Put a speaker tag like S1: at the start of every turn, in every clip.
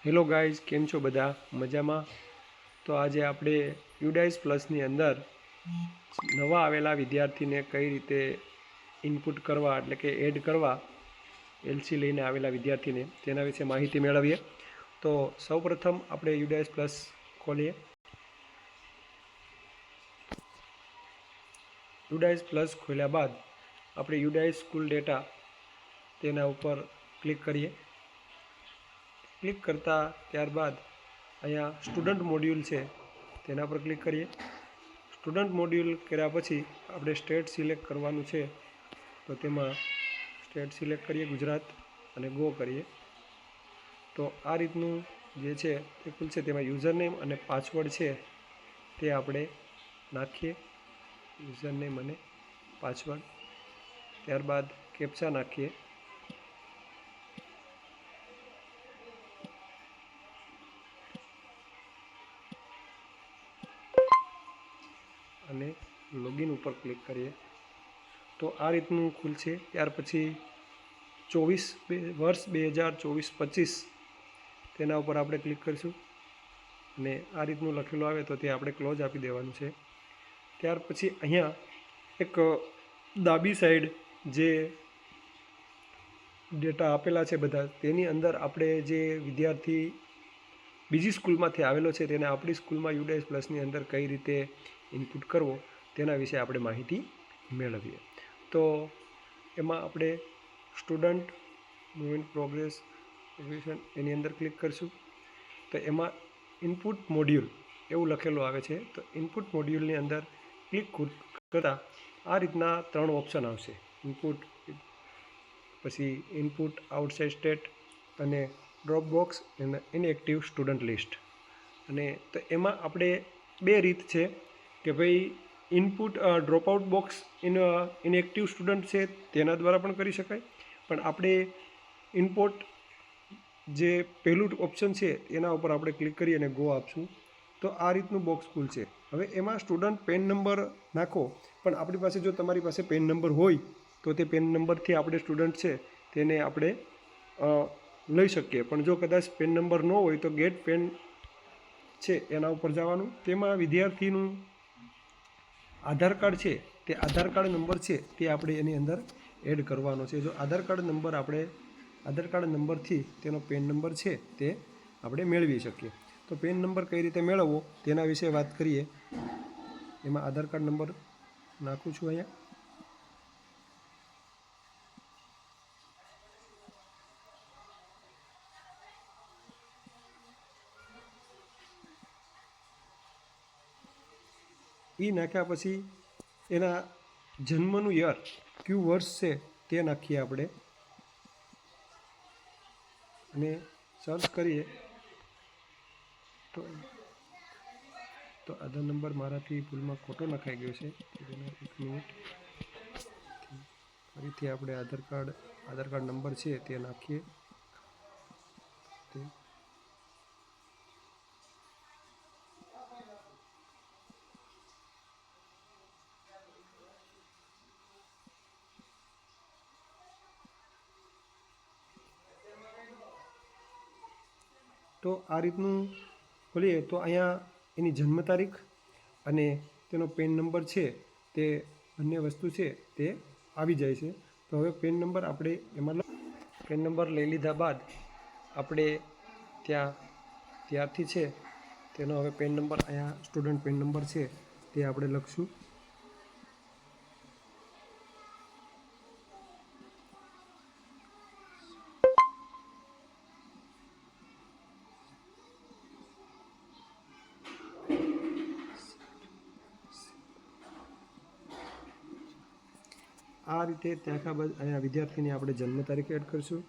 S1: Hello guys, કેમ છો બધા? મજામાં? તો આજે આપણે યુડાઇસ પ્લસની અંદર નવા આવેલા વિદ્યાર્થીને કઈ રીતે ઇનપુટ કરવા એટલે કે એડ કરવા, એલસી લઈને આવેલા વિદ્યાર્થીને તેના વિશે માહિતી મેળવીએ. તો સૌપ્રથમ આપણે યુડાઇસ પ્લસ ખોલીએ. યુડાઇસ પ્લસ ખોલ્યા બાદ આપણે યુડાઇસ સ્કૂલ ડેટા તેના ઉપર ક્લિક કરીએ. ક્લિક કરતાં ત્યારબાદ અહીંયા સ્ટુડન્ટ મોડ્યુલ છે તેના પર ક્લિક કરીએ. સ્ટુડન્ટ મોડ્યુલ કર્યા પછી આપણે સ્ટેટ સિલેક્ટ કરવાનું છે, તો તેમાં સ્ટેટ સિલેક્ટ કરીએ ગુજરાત અને ગો કરીએ. તો આ રીતનું જે છે તે ખુલશે. તેમાં યુઝરનેમ અને પાસવર્ડ છે તે આપણે નાખીએ, યુઝરનેમ અને પાસવર્ડ. ત્યારબાદ કેપ્ચા નાખીએ. અને લોગિન ઉપર ક્લિક કરીએ તો આ રીતનું ખુલશે. ત્યાર પછી વર્ષ 2024-25 તેના ઉપર આપણે ક્લિક કરીશું અને આ રીતનું લખેલું આવે તો તે આપણે ક્લોઝ આપી દેવાનું છે. ત્યાર પછી અહીંયા એક ડાબી સાઈડ જે ડેટા આપેલા છે બધા, તેની અંદર આપણે જે વિદ્યાર્થી બીજી સ્કૂલમાંથી આવેલો છે તેને આપણી સ્કૂલમાં યુડાઇસ પ્લસની અંદર કઈ રીતે ઇનપુટ કરવો તેના વિશે આપણે માહિતી મેળવીએ. તો એમાં આપણે સ્ટુડન્ટ મૂવમેન્ટ પ્રોગ્રેસ એની અંદર ક્લિક કરીશું. તો એમાં ઇનપુટ મોડ્યુલ એવું લખેલું આવે છે. તો ઇનપુટ મોડ્યુલની અંદર ક્લિક કરતાં આ રીતના 3 ઓપ્શન આવશે: ઇનપુટ, પછી ઇનપુટ આઉટસાઇડ સ્ટેટ અને ડ્રોપ બોક્સ અને ઇનએક્ટિવ સ્ટુડન્ટ લિસ્ટ. અને તો એમાં આપણે 2 રીત છે કે ભાઈ input dropout box inactive student છે તેના દ્વારા પણ કરી શકાય, પણ આપણે ઇનપુટ જે પહેલું ઓપ્શન છે એના ઉપર આપણે ક્લિક કરી અને ગો આપશું તો આ રીતનું બોક્સ ખુલશે. હવે એમાં સ્ટુડન્ટ પેન નંબર નાખો, પણ આપણી પાસે જો તમારી પાસે પેન નંબર હોય તો તે પેન નંબરથી આપણે સ્ટુડન્ટ છે તેને આપણે લઈ શકીએ. પણ જો કદાચ પેન નંબર ન હોય તો ગેટ પેન છે એના ઉપર જવાનું. તેમાં વિદ્યાર્થીનું આધાર કાર્ડ છે, તે આધાર કાર્ડ નંબર છે તે આપણે એની અંદર એડ કરવાનો છે. જો આધાર કાર્ડ નંબરથી તેનો પેન નંબર છે તે આપણે મેળવી શકીએ. તો પેન નંબર કઈ રીતે મેળવવો તેના વિશે વાત કરીએ. એમાં આધાર કાર્ડ નંબર નાખું છું અહીંયા. એ નાખ્યા પછી એના જન્મનું યર કયું વર્ષ છે તે નાખીએ આપણે અને સર્ચ કરીએ. તો આધાર નંબર મારાથી ભૂલમાં ખોટો નખાઈ ગયો છે. એક મિનિટ, ફરીથી આપણે આધાર કાર્ડ નંબર છે તે નાખીએ. તો આ રીતનું ખોલીએ તો અહીંયા એની જન્મ તારીખ અને તેનો પેન નંબર છે તે બંને વસ્તુ છે તે આવી જાય છે. તો હવે પેન નંબર આપણે એમાં પેન નંબર લઈ લીધા બાદ આપણે ત્યારથી છે તેનો હવે પેન નંબર અહીંયા સ્ટુડન્ટ પેન નંબર છે તે આપણે લખશું. આ રીતે ત્યાંકા બાદ અહીંયા વિદ્યાર્થીની આપણે જન્મ તારીખ એડ કરીશું.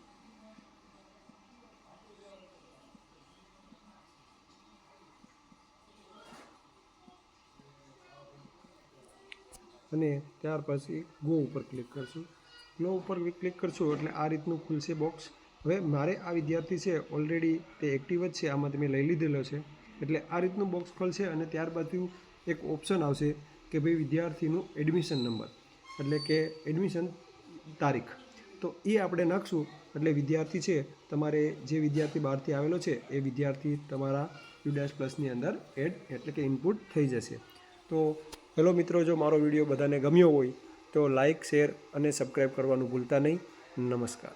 S1: અને ત્યાર પછી ગો ઉપર ક્લિક કરશું. ગો ઉપર ક્લિક કરશું એટલે આ રીતનું ખુલશે બોક્સ. હવે મારે આ વિદ્યાર્થી છે ઓલરેડી તે એક્ટિવ જ છે, આમાં તમે લઈ લીધેલો છે એટલે આ રીતનું બોક્સ ખોલશે. અને ત્યારબાદ એક ઓપ્શન આવશે કે ભાઈ વિદ્યાર્થીનું એડમિશન નંબર એટલે કે એડમિશન તારીખ, તો એ આપણે નાખશું. એટલે વિદ્યાર્થી છે તમારે જે વિદ્યાર્થી બહારથી આવેલો છે એ વિદ્યાર્થી તમારા U'+ અંદર એડ એટલે કે ઇનપુટ થઈ જશે. તો હેલો મિત્રો, જો મારો વિડીયો બધાને ગમ્યો હોય તો લાઇક, શેર અને સબસ્ક્રાઈબ કરવાનું ભૂલતા નહીં. નમસ્કાર.